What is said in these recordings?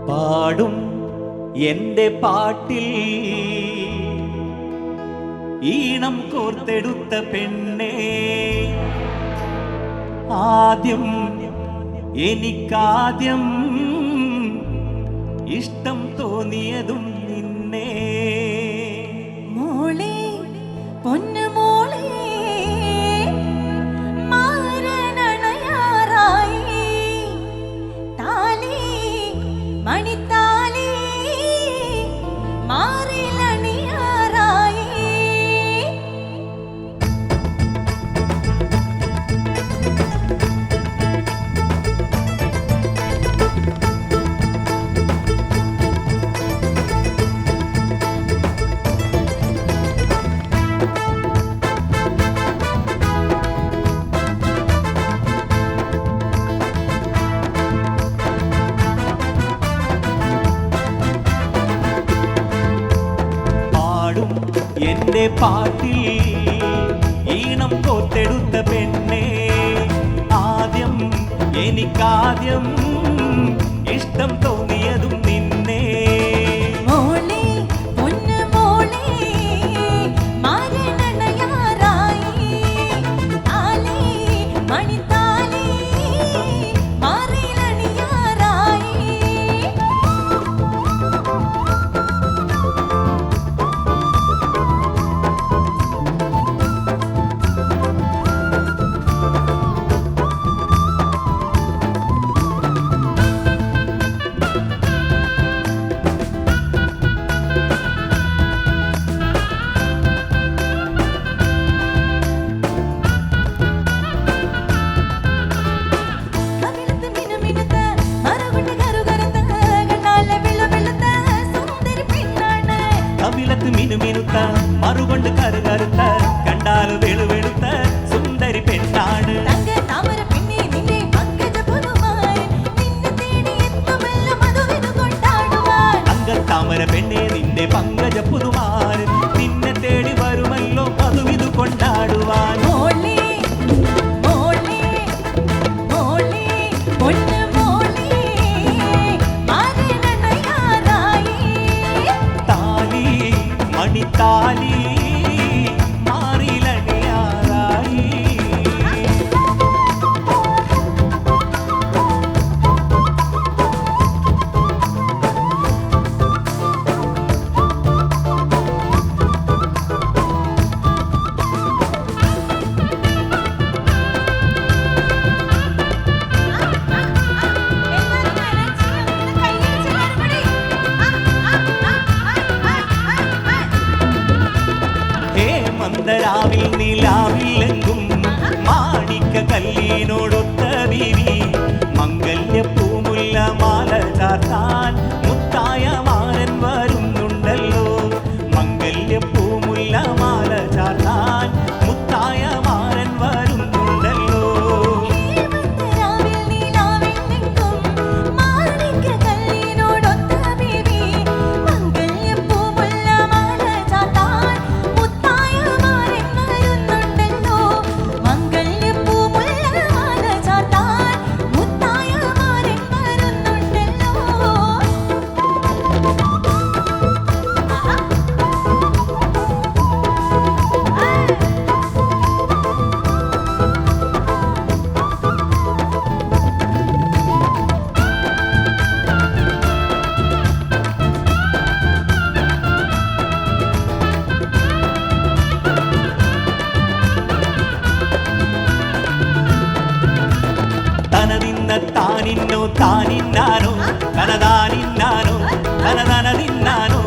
പാടും എന്റെ പാട്ടിൽ ഈണം കോർത്തെടുത്ത പെണ്ണേ, ആദ്യം എനിക്കാദ്യം ഇഷ്ടം തോന്നിയതും നിന്നെ. മോളെ പൊന്നു മോളെ മാറനണയാറായി, താലി മണിത്താലി മാറിലണിയാറായി. എന്റെ പാട്ടിൽ ഈണം കോർത്തെടുത്ത പെണ്ണേ, ആദ്യം എനിക്കാദ്യം ഇഷ്ടം തോന്നിയതും നിന്നെ. മോളെ പൊന്നു മോളെ മാറനണയാറായി, താലി മണിത്താലി മാറിലണിയാറായി. കവിളത്ത് മിനുമിനുത്ത മറുകൊണ്ട് കറുകറുത്ത കണ്ടാൽ വെളുവെളുത്ത സുന്ദരി പെണ്ണാണ്. അങ്കത്താമര പെണ്ണെ നിന്റെ പങ്കജ പുതുമാരൻ നിന്നെ തേടി വരുമല്ലോ മധുവിധു കൊണ്ടാടുവാൻ. താലി മണിത്താലി മാറിലണിയാറായി. മന്ദരാവിൽ നിലാവിലെങ്കും മാണിക്ക കല്ലിനോടൊത്ത ബീവി, മംഗല്യ പൂമുല്ല മാല ചാർത്താൻ മുത്തായ മാരൻ വരുന്നുണ്ടല്ലോ. മംഗല്യ പൂമുല്ല മാല ചാർത്താൻ മുത്തായ മാരൻ വരുന്നുണ്ടല്ലോ. താനിന്നോ താനിന്നാനോ തനതാനിന്നാനോ തനതനതിന്നാനോ,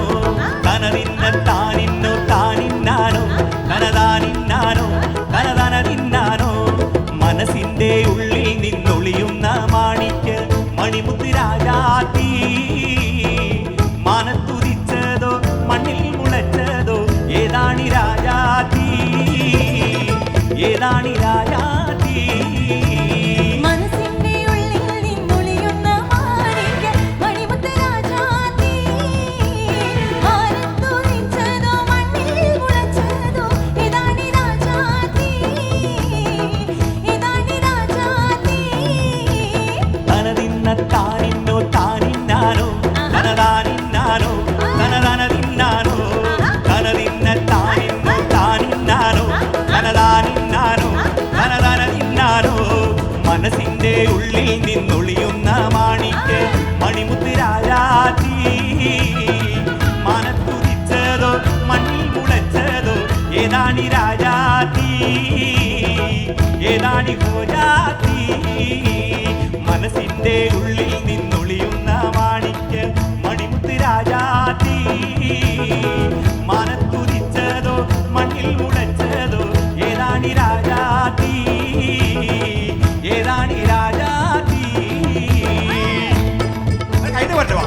തനതിന്ന താനിന്നോ താനിന്നാനോ തനതാനിന്നാനോ തനതനതിന്നാനോ. മനസ്സിന്റെ ഉള്ളിൽ നിന്നൊളിയുന്ന മാണിക്യ മണിമുത്ത് രാജാത്തി, മാനത്തുദിച്ചതോ മണ്ണിൽ മുളച്ചതോ ഏതാണി രാജാത്തി, ഏതാണി രാജാത്തി. മനസ്സിന്റെ ഉള്ളിൽ നിന്നൊളിയുന്ന മാണിക്യ മണിമുത്ത് മനസ്സിന്റെ ഉള്ളിൽ നിന്നൊളിയുന്ന മാണിക്ക് മണിമുത്ത് രാജാതി മനത്തുതിച്ചതോ മണ്ണിൽ മുളച്ചതോ ഏതാണി രാജാതി ഏതാണി ഭോജാതി മനസ്സിന്റെ ഉള്ളിൽ നിന്നൊളിയുന്ന മാണിക്ക് മണിമുത്ത് രാജാതി മനത്തുതിച്ചതോ മണ്ണിൽ മുളച്ചതോ ഏതാണി രാജാതി ഏതാണി രാജാതി കൈ പറ്റുവാ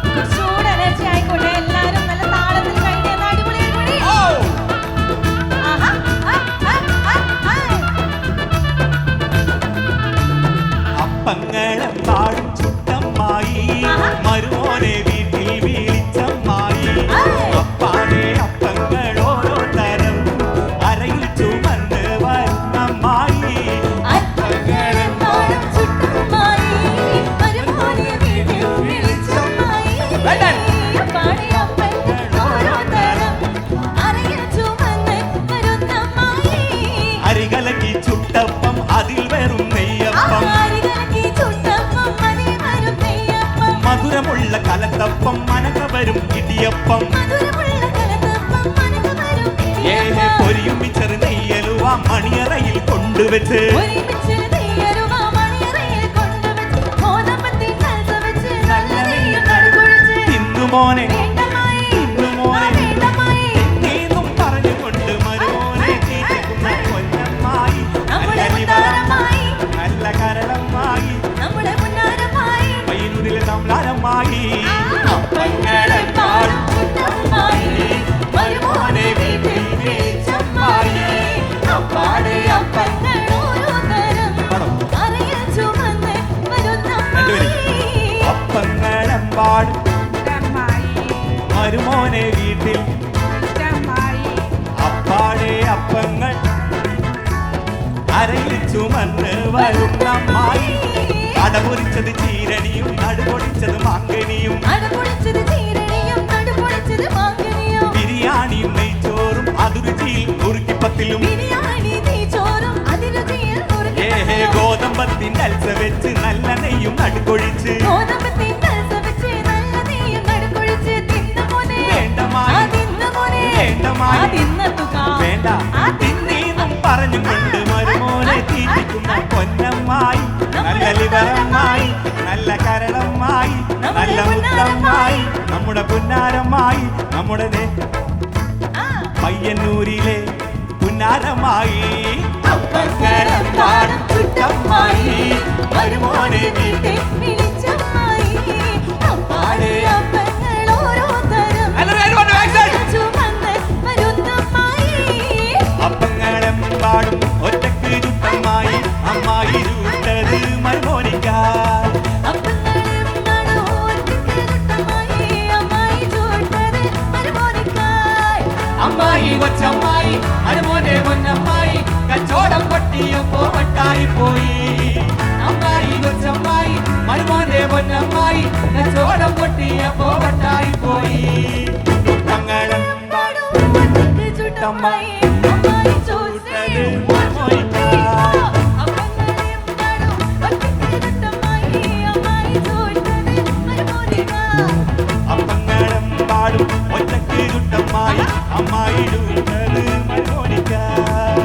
കുറച്ചുകൂടെ എനർജി ആയിക്കോട്ടെ. എല്ലാരും നല്ല താളത്തിൽ കൈയ്യടി ഒന്ന് അടിപൊളിയായിക്കോട്ടെ. ആഹാ, അപ്പങ്ങളും പാടും ചുട്ടമ്മായി മരുമോനെ വീട്ടിൽ വിളിച്ചമ്മായി അപ്പാടെ അപ്പങ്ങൾ ഓരോ തരം അരയിൽ ചുമന്ന് വരുന്നമ്മായി അപ്പങ്ങളും പാടും ചുട്ടമ്മായി മരുമോനെ വീട്ടിൽ വിളിച്ചമ്മായി അപ്പാടെ അപ്പങ്ങൾ ഓരോ തരം അരയിൽ ചുമന്ന് വരുന്നമ്മായി അരികലക്കി ചുട്ടപ്പം അതിൽ വെറും നെയ്യപ്പം അരികലക്കി ചുട്ടപ്പം അതിൽ വരും നെയ്യപ്പം മധുരമുള്ള കലത്തപ്പം മനക വരും ഇടിയപ്പം മധുരമുള്ള കലത്തപ്പം മനക്ക് വരും ഏഹ് ഇടിയപ്പം പൊരിയും ചെറു നെയ്യലുവ മണിയറയിൽ കൊണ്ടുവച്ച് ഒരുമിച്ച് നെയ്യരുവ മണിയറയിൽ കൊണ്ടുവച്ച് ഗോതമ്പത്തിൽ കൽസ വെച്ച് നല്ല നെയ്യും നടുകൊഴിച്ച് തിന്നുമോനെ വേണ്ടമായി തിന്നുമോനെ വേണ്ടമായി നീന്നും പറഞ്ഞുകൊണ്ട് മരുമോനെ തീറ്റിക്കുന്ന കൊല്ലമ്മായി നമ്മുടെ നല്ല മുന്നാരമായി നല്ല കരളമ്മായി നമ്മുടെ മുന്നാരമായി പയ്യന്നൂരിലെ തമ്പ്ലാരമ്മായി അപ്പങ്ങളെ പാടും ചുട്ടമ്മായി മരുമോനെ വീട്ടിൽ വിളിച്ചമ്മായി അപ്പാടെ അപ്പങ്ങൾ ഓരോ തരം അരയിൽ ചുമന്ന് വരുന്നമ്മായി അപ്പങ്ങളെമ്പാടും മരുമോനെ വീട്ടിൽ അപ്പാടെ അപ്പങ്ങൾ അരയിൽ ചുമന്ന് വരുന്നമ്മായി അടപൊരിച്ചത് ചീരണിയും നടുപൊടിച്ചത് മാങ്കനിയും അടപൊളിച്ചത് ചീരണിയും നടുപൊളിച്ചത് മാങ്ങനിയും ബിരിയാണിയും നെയ്ച്ചോറും അതുരുചിയിൽ ഉറുക്കിപ്പത്തിലും ബിരിയാണി നെയ്ച്ചോറും അതിരുചിയിൽ ഏഹേ ഗോതമ്പത്തിന്റെ അൽസ വെച്ച് നല്ല നെയ്യും നടുകൊഴിച്ച് ഗോതമ്പത്തിൽ കൽസ വെച്ച് നല്ല നെയ്യും നടുകൊഴിച്ച് തിന്നുമോനെ വേണ്ടമായി തിന്നുമോനെ വേണ്ടമായി തിന്നത്തുക വേണ്ട തിന്നീന്നും പറഞ്ഞുകൊണ്ട് മരുമോനെ തീറ്റിക്കുന്ന പൊന്നമ്മായി നല്ല ലിവറമ്മായി നല്ല കരളമ്മായി നല്ല മുത്തമ്മായി നമ്മുടെ പുന്നാരമ്മായി നമ്മുടെ പയ്യന്നൂരിലെ പുന്നാരമായി അപ്പങ്കരം പാടും ചുട്ടമ്മായി മരുമോനെ വീട്ടിൽ വിളിച്ചമ്മായി അപ്പാടെ അപ്പങ്ങൾ ഓരോ തരം ചുമന്ന് വരുന്നമ്മായി അപ്പങ്ങളും പാടും ഒറ്റക്ക് ചുട്ടമ്മായി അമ്മായി ചൂട്ടത് മരുമോനിക്കാൻ അപ്പങ്ങളും നടോർത്തിക്ക് ചുട്ടമ്മായി അമ്മായി ചൂട്ടത് മരുമോനിക്കായി അമ്മായി കൊച്ചമ്മായി മരുമോനെ പൊന്നമ്മായി കച്ചോടം പൊട്ടിയപ്പോ വട്ടായി പോയി അമ്മായി കൊച്ചമ്മായി മരുമോനെ പൊന്നമ്മായി കച്ചോടം പൊട്ടിയപ്പോ വട്ടായി പോയി തങ്ങളും പാടും ഒറ്റക്ക് ചുട്ടമ്മായി അമ്മായി ചൂട്ടത് മരുമോനിക്കായി അപ്പങ്ങളും നടോ ഒറ്റക്ക് ചുട്ടമ്മായി അമ്മായി ചൂട്ടത് മരുമോനിക്കായി അപ്പങ്ങളും പാടും ഒറ്റക്ക് ചുട്ടമ്മായി അമ്മായി ചൂട്ടത് മരുമോനിക്കാൻ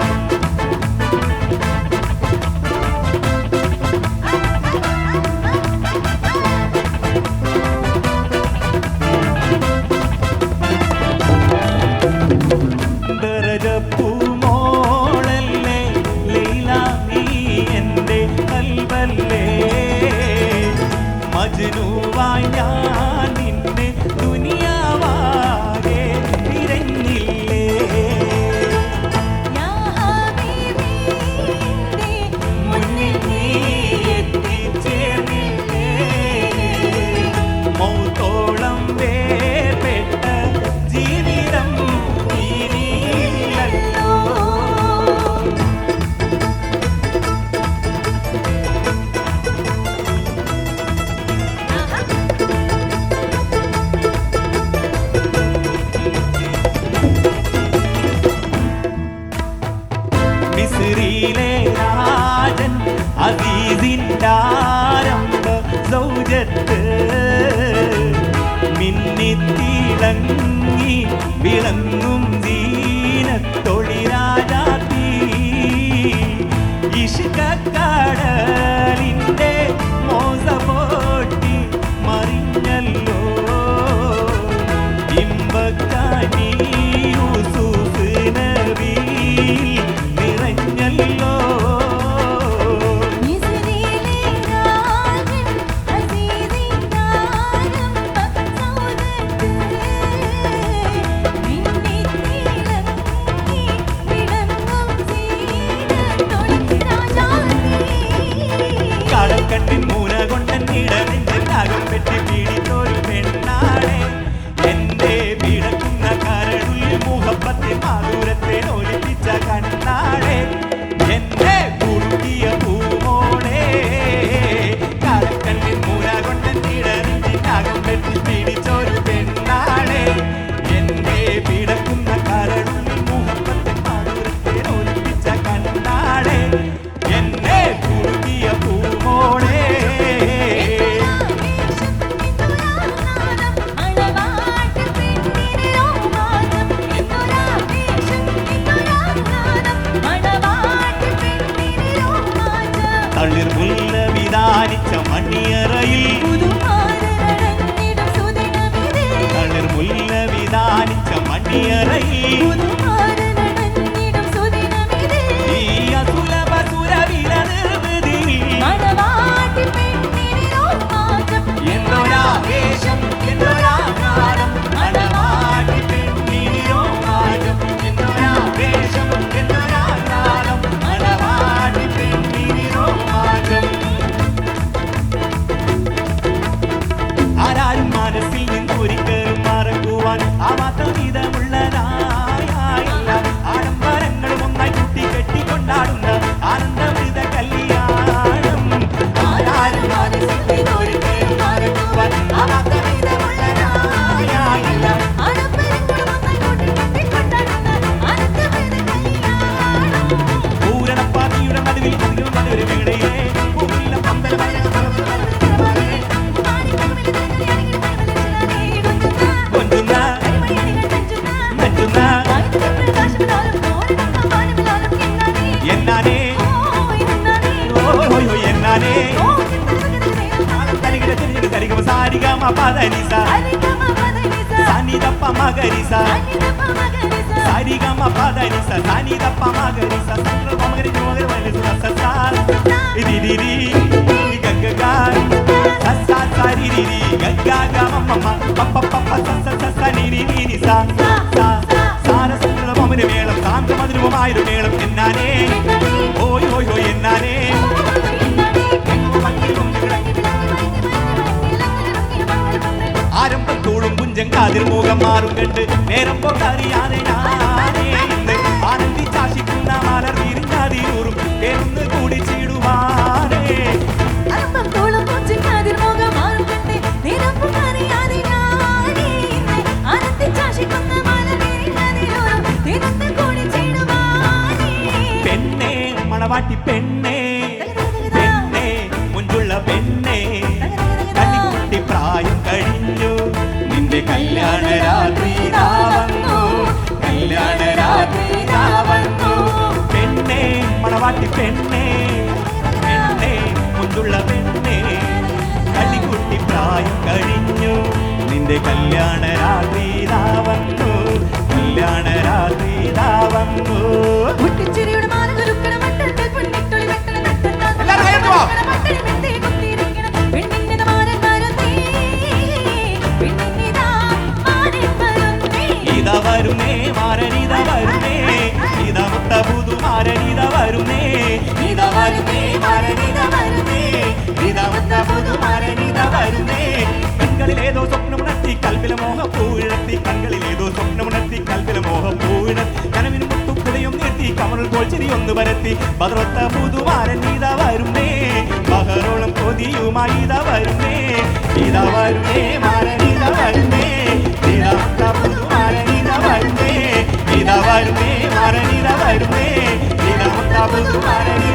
പൂമോളല്ല തിളങ്ങി വിളങ്ങും ദീനത്തൊളിരാജാത്തി ഇഷ്കക്കടലിന്റെ മോസ പൊട്ടി മറിഞ്ഞല്ലോ ഇമ്പക്കനി യൂസുഫ് നബി നിറഞ്ഞല്ലോ കടക്കണ്ണിൻ മൂല കൊണ്ടൻ ഇടനെഞ്ചാകും പെട്ടി പീഡിച്ചൊരു പെണ്ണാളെ എന്റെ പിടക്കുന്ന കരടുള്ളിൽ മുഹബത്തെ മാധുരത്തെ ഒലിപ്പിച്ച കണ്ണാളെ എന്റെ കുടുക്കിയ പൂമോളെ കടക്കണ്ണിൻ മൂല കൊണ്ടൻ ഇടനെഞ്ചാകും പെട്ടി പീഡിച്ചൊരു പെണ്ണാളെ എന്റെ പിടക്കുന്ന കരടുള്ളിൽ മുഹബത്തെ മാധുരത്തെ ഒലിപ്പിച്ച കണ്ണാളെ എന്നെ കുടുക്കിയ പൂമോളെ തളിർ മുല്ല വിധാനിച്ച മണിയറയിൽ തളിർ മുല്ല വിധാനിച്ച മണിയറയിൽ ഈ അസുലഭ സുരവിര നിർവൃതിയിൽ എന്തൊരാവേശം എന്തൊരാകാരം മണവാട്ടി പെണ്ണിനിരോ മാറ്റം എന്തൊരാവേശം എന്തൊരാകാരം മണവാട്ടി പെണ്ണിനിരോ മാറ്റം ആരാരും മനസ്സിൽ നിന്നൊരിക്കലും മറക്കുവാൻ ആവാത്ത വിധമുള്ളതായില്ല ആഡംബരങ്ങളും ഒന്നായി കൂട്ടി കെട്ടിക്കൊണ്ടാടുന്ന ആനന്ദമൃത കല്യാണം ആരാരും മനസ്സിൽ നിന്നൊരിക്കലും മറക്കുവാൻ ആവാത്ത വിധമുള്ളതായില്ല പൂരണപ്പാതിയുടെ നടുവിൽ അധികം നല്ലൊരു വീടയിലെ പൂവില്ല പന്തൽ കൊഞ്ചുന്ന നഞ്ചുന്ന എന്നാനേ ഓയോ എന്നാനേ തനികിട ചെറിയ തരികമ സാരിഗമ പദനിസ സനിദപ്പ മകരിസ സാരിഗമ പദനിസ സനിദപ്പ മകരിസ സന്ത്രപ മകരി മകരി വനിസ സസ ഇരിരി ഗഗഗ സസ സരിരി ഗഗഗ മമ്മ പപ്പ പപ്പ സസ സസ നിരി നിരി സ സാരസംഗത മമന മേളം സാന്തമധുരമായൊരു മേളം എന്നാനേ ഓയ് ഓയ് ഓയ് എന്നാനേ ആരംഭത്തോളും പുഞ്ചങ്കാതിൽ മുഖം മാറും കണ്ട് നേരം പോക്കറിയാതെ ഞാനേ ഇന്ന് ആനന്ദിച്ചാശിക്കുന്ന മലർ വിരിഞ്ഞാതിരൂറും എന്ന് കൂടിച്ചിടുവാനേ പെണ്ണേ മണവാട്ടി പെണ്ണേ പെണ്ണേ മുഞ്ചുള്ള പെണ്ണേ കണ്ണിക്കുട്ടി പ്രായം കഴിഞ്ഞു നിന്റെ കല്യാണ രാത്രി വന്നു കല്യാണ രാത്രി വന്നു പെണ്ണേ മണവാട്ടി പെണ്ണേ പെണ്ണേ മുഞ്ചുള്ള പെണ്ണേ കണ്ണിക്കുട്ടി പ്രായം കഴിഞ്ഞു നിന്റെ കല്യാണ രാത്രി വന്നു കല്യാണ രാത്രി വന്നു ഇതാ വരുന്നേ മാരനിത വരുന്നേ ഇതാ മുത്ത പുതുമാരനിത വരുന്നേ ഇതാ വരുന്നേ മാരനിത വരുന്നേ ഇതാ മുത്ത പുതുമാരനിത വരുന്നേ കൺകളിലേതോ സ്വപ്നമുണർത്തി കൽവിലെ മോഹം പൂവിഴത്തി കൺകളിലേതോ സ്വപ്നമുണർത്തി കൽവിലെ മോഹം പൂവിഴത്തി കനവിന് മുത്തുക്കുതയും നിർത്തി കമറിൽ കോൾച്ചിരി ഒന്ന് പരത്തി ഭദ്രത്ത പുതുമാരൻ ഇതാ വരുന്നേ ബഹറോളം കൊതിയുമായി ഇതാ വരുന്നേ ഇതാ വരുന്നേ മാരനിത വരുന്നേ ഇതാ മുത്ത പുതുമാരനിത വരുന്നേ ഇതാ വരുന്നേ മാരനിത വരുന്നേ ഇതാ മുത്ത പുതുമാരനിത